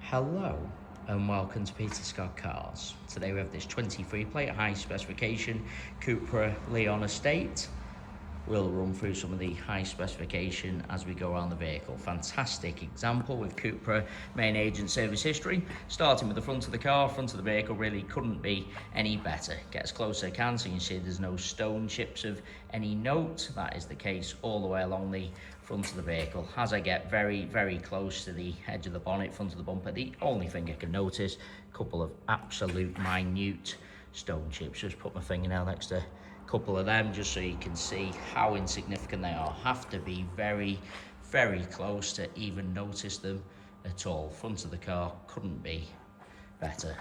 Hello and welcome to Peter Scott Cars. Today we have this 23 plate high specification Cupra Leon Estate. We'll run through some of the high specification as we go around the vehicle. Fantastic example with Cupra main agent service history. Starting with the front of the car, front of the vehicle really couldn't be any better. Get as close as I can so you can see there's no stone chips of any note. That is the case all the way along the front of the vehicle. As I get very close to the edge of the bonnet, front of the bumper, the only thing I can notice, a couple of absolute minute stone chips. Just put my fingernail next to couple of them just so you can see how insignificant they are. Have to be very close to even notice them at all. Front of the car couldn't be better.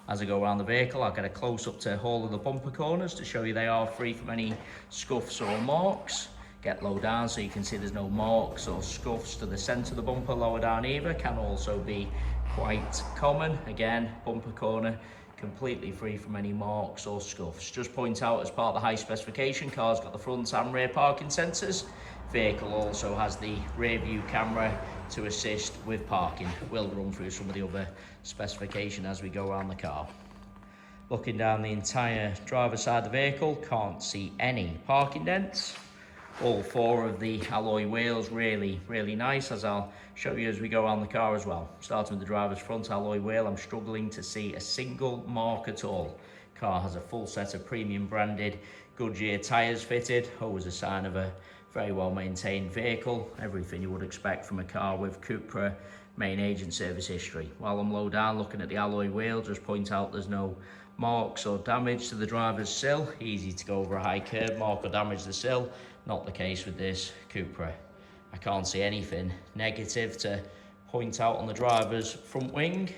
As I go around the vehicle, I'll get a close up to all of the bumper corners to show you they are free from any scuffs or marks. Get low down so you can see there's no marks or scuffs to the centre of the bumper. Lower down either can also be quite common. Again, bumper corner completely free from any marks or scuffs. Just point out, as part of the high specification, car's got the front and rear parking sensors. Vehicle also has the rear view camera to assist with parking. We'll run through some of the other specification as we go around the car. Looking down the entire driver's side of the vehicle, can't see any parking dents. All four of the alloy wheels really nice, as I'll show you as we go around the car as well. Starting with the driver's front alloy wheel, I'm struggling to see a single mark at all. Car has a full set of premium branded Goodyear tyres fitted, always a sign of a very well maintained vehicle. Everything you would expect from a car with Cupra main agent service history. While I'm low down looking at the alloy wheel, just point out there's no marks or damage to the driver's sill. Easy to go over a high curb, mark or damage the sill. Not the case with this Cupra. I can't see anything negative to point out on the driver's front wing.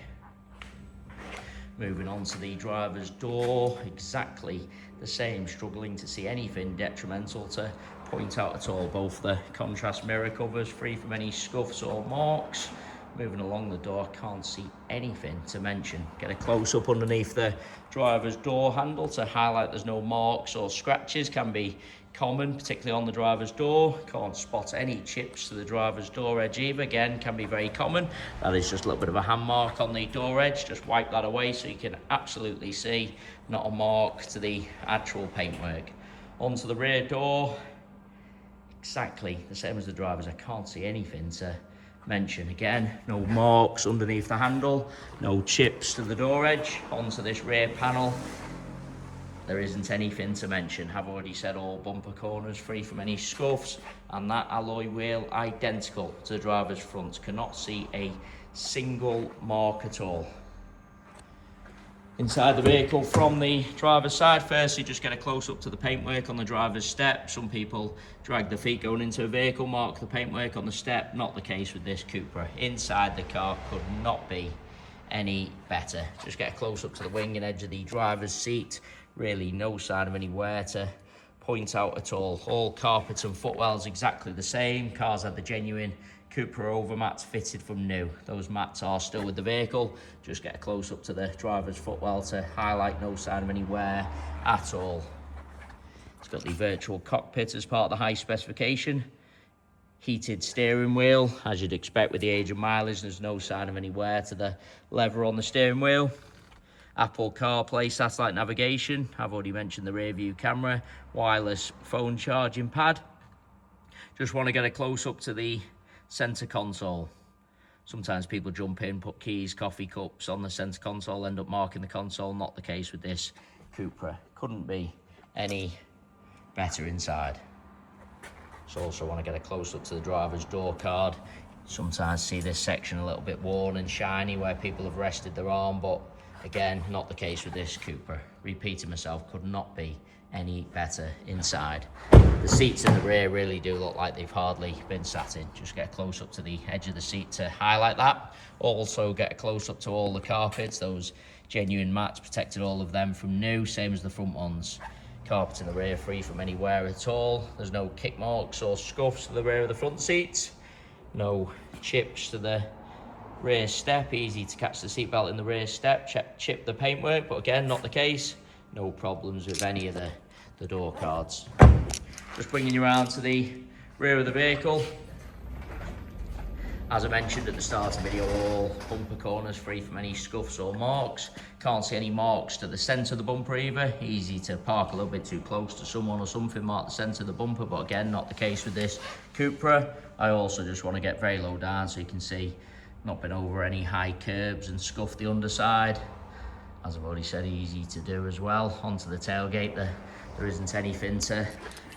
Moving on to the driver's door, exactly the same, struggling to see anything detrimental to point out at all. Both the contrast mirror covers free from any scuffs or marks. Moving along the door, can't see anything to mention. Get a close up underneath the driver's door handle to highlight there's no marks or scratches. Can be common, particularly on the driver's door. Can't spot any chips to the driver's door edge either. Again, can be very common. That is just a little bit of a hand mark on the door edge. Just wipe that away so you can absolutely see not a mark to the actual paintwork. Onto the rear door, exactly the same as the driver's. I can't see anything to mention. Again, no marks underneath the handle, no chips to the door edge. Onto this rear panel, there isn't anything to mention. I've already said all bumper corners free from any scuffs, and that alloy wheel identical to the driver's front. Cannot see a single mark at all. Inside the vehicle from the driver's side, firstly just get a close up to the paintwork on the driver's step. Some people drag their feet going into a vehicle, mark the paintwork on the step. Not the case with this Cupra. Inside the car could not be any better. Just get a close up to the wing and edge of the driver's seat. Really no sign of any wear to point out at all. All carpets and footwells exactly the same. Cars had the genuine Cupra overmats fitted from new. Those mats are still with the vehicle. Just get a close up to the driver's footwell to highlight no sign of any wear at all. It's got the virtual cockpit as part of the high specification. Heated steering wheel, as you'd expect with the age of mileage. There's no sign of any wear to the lever on the steering wheel. Apple CarPlay satellite navigation. I've already mentioned the rear view camera. Wireless phone charging pad. Just want to get a close up to the center console. Sometimes people jump in, put keys, coffee cups on the center console, end up marking the console. Not the case with this Cupra. Couldn't be any better inside. So also want to get a close up to the driver's door card. Sometimes see this section a little bit worn and shiny where people have rested their arm, but again, not the case with this Cupra. Repeating myself, could not be any better inside. The seats in the rear really do look like they've hardly been sat in. Just get a close up to the edge of the seat to highlight that. Also get a close up to all the carpets. Those genuine mats protected all of them from new, same as the front ones. Carpet in the rear free from any wear at all. There's no kick marks or scuffs to the rear of the front seats. No chips to the rear step. Easy to catch the seatbelt in the rear step. Chip the paintwork, but again, not the case. No problems with any of the door cards. Just bringing you around to the rear of the vehicle. As I mentioned at the start of the video, all bumper corners free from any scuffs or marks. Can't see any marks to the centre of the bumper either. Easy to park a little bit too close to someone or something, mark the centre of the bumper, but again, not the case with this Cupra. I also just want to get very low down so you can see not been over any high curbs and scuff the underside. As I've already said, easy to do as well. Onto the tailgate, there isn't anything to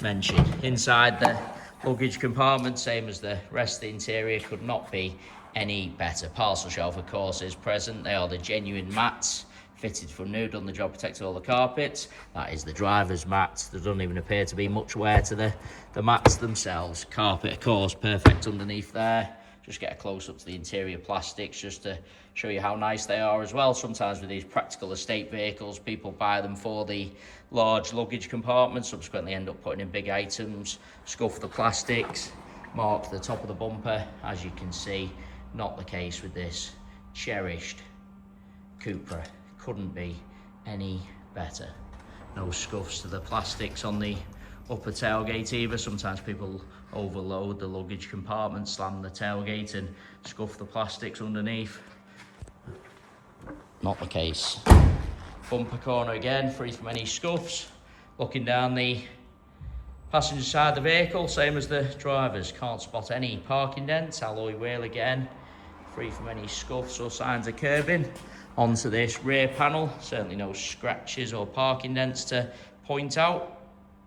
mention. Inside the luggage compartment, same as the rest of the interior, could not be any better. Parcel shelf, of course, is present. They are the genuine mats, fitted from new, done the job, protected all the carpets. That is the driver's mat. There doesn't even appear to be much wear to the mats themselves. Carpet, of course, perfect underneath there. Just get a close up to the interior plastics just to show you how nice they are as well. Sometimes with these practical estate vehicles, people buy them for the large luggage compartments, subsequently end up putting in big items, scuff the plastics, mark the top of the bumper. As you can see, not the case with this cherished Cupra. Couldn't be any better. No scuffs to the plastics on the upper tailgate either. Sometimes people overload the luggage compartment, slam the tailgate and scuff the plastics underneath. Not the case. Bumper corner again, free from any scuffs. Looking down the passenger side of the vehicle, same as the driver's. Can't spot any parking dents. Alloy wheel again, free from any scuffs or signs of curbing. Onto this rear panel, certainly no scratches or parking dents to point out.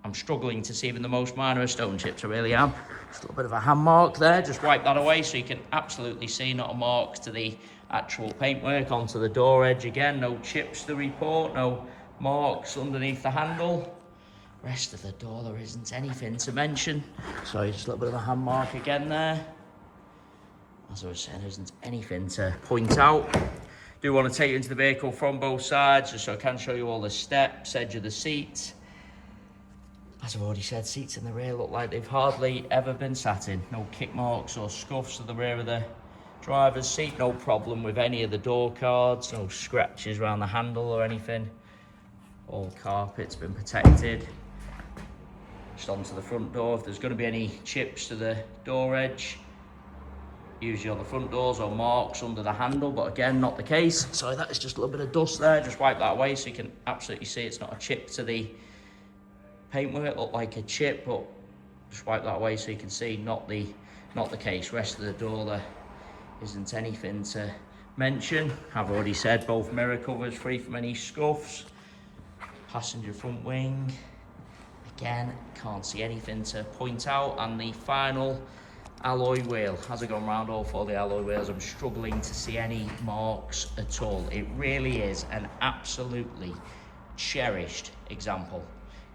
I'm struggling to see even the most minor of stone chips, I really am. Just a little bit of a hand mark there, just wipe that away so you can absolutely see, not a mark to the actual paintwork. Onto the door edge again, no chips to report, no marks underneath the handle. Rest of the door, there isn't anything to mention. So just a little bit of a hand mark again there. As I was saying, there isn't anything to point out. Do want to take you into the vehicle from both sides, just so I can show you all the steps, edge of the seat. As I've already said, seats in the rear look like they've hardly ever been sat in. No kick marks or scuffs to the rear of the driver's seat. No problem with any of the door cards. No scratches around the handle or anything. All carpet's been protected. Just onto the front door. If there's going to be any chips to the door edge, usually on the front doors or marks under the handle, but again, not the case. Sorry, that is just a little bit of dust there. Just wipe that away so you can absolutely see it's not a chip to the paintwork. Looked like a chip, but just wipe that away so you can see not the case. Rest of the door, there isn't anything to mention. I've already said both mirror covers free from any scuffs. Passenger front wing, again, can't see anything to point out. And the final alloy wheel. As I've gone around all four of the alloy wheels, I'm struggling to see any marks at all. It really is an absolutely cherished example.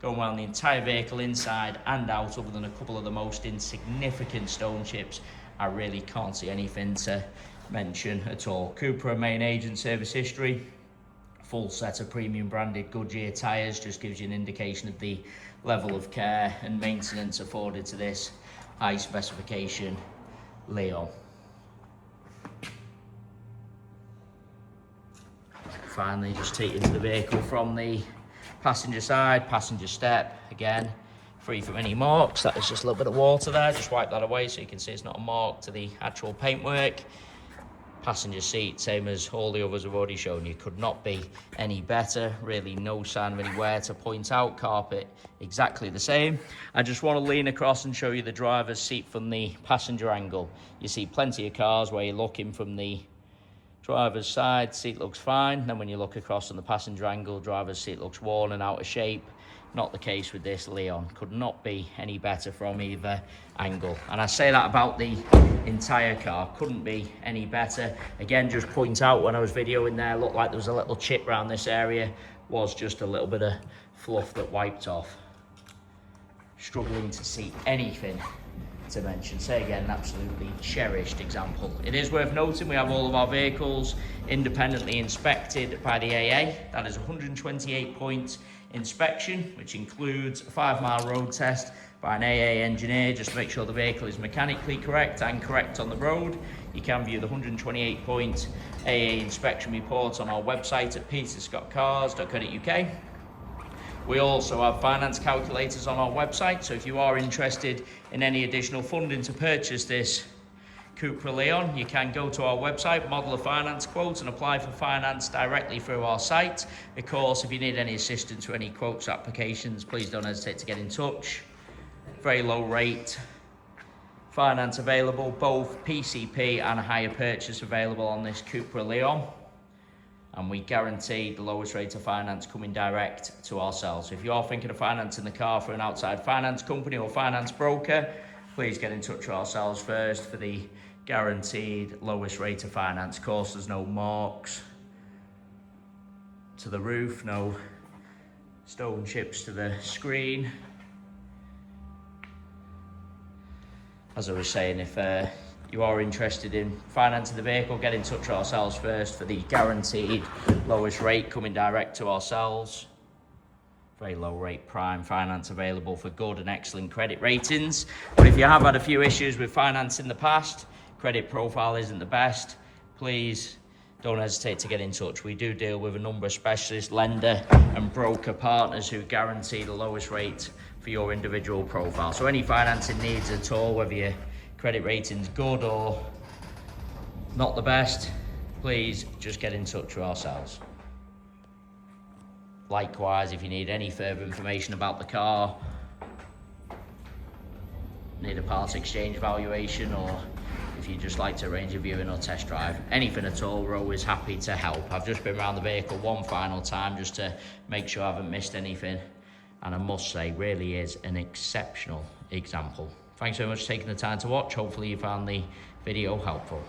Going around the entire vehicle inside and out, other than a couple of the most insignificant stone chips, I really can't see anything to mention at all. Cupra main agent service history, full set of premium branded Goodyear tyres, just gives you an indication of the level of care and maintenance afforded to this high specification Leon. Finally, just take into the vehicle from the passenger side, passenger step, again, free from any marks. That is just a little bit of water there, just wipe that away so you can see it's not a mark to the actual paintwork. Passenger seat, same as all the others I've already shown you, could not be any better. Really no sign of any wear to point out. Carpet, exactly the same. I just want to lean across and show you the driver's seat from the passenger angle. You see plenty of cars where you're looking from the driver's side, seat looks fine. Then when you look across on the passenger angle, driver's seat looks worn and out of shape. Not the case with this Leon. Could not be any better from either angle. And I say that about the entire car. Couldn't be any better. Again, just point out when I was videoing there, looked like there was a little chip around this area. Was just a little bit of fluff that wiped off. Struggling to see anything to mention. Say again, absolutely cherished example. It is worth noting we have all of our vehicles independently inspected by the AA. That is 128 point inspection, which includes a 5-mile road test by an AA engineer, just to make sure the vehicle is mechanically correct and correct on the road. You can view the 128 point AA inspection report on our website at peterscottcars.co.uk. We also have finance calculators on our website, so if you are interested in any additional funding to purchase this Cupra Leon, you can go to our website, model a finance quote, and apply for finance directly through our site. Of course, if you need any assistance or any quotes applications, please don't hesitate to get in touch. Very low rate finance available, both PCP and a hire purchase available on this Cupra Leon. And we guarantee the lowest rate of finance coming direct to ourselves. So if you are thinking of financing the car for an outside finance company or finance broker, please get in touch with ourselves first for the guaranteed lowest rate of finance. Of course, there's no marks to the roof, no stone chips to the screen. As I was saying, if you are interested in financing the vehicle, get in touch with ourselves first for the guaranteed lowest rate coming direct to ourselves. Very low rate prime finance available for good and excellent credit ratings. But if you have had a few issues with finance in the past, credit profile isn't the best, please don't hesitate to get in touch. We do deal with a number of specialist lender and broker partners who guarantee the lowest rate for your individual profile. So any financing needs at all, whether your credit rating's good or not the best, please just get in touch with ourselves. Likewise, if you need any further information about the car, need a part exchange valuation, or if you'd just like to arrange a viewing or test drive, anything at all, we're always happy to help. I've just been around the vehicle one final time just to make sure I haven't missed anything, and I must say, really is an exceptional example. Thanks very much for taking the time to watch. Hopefully you found the video helpful.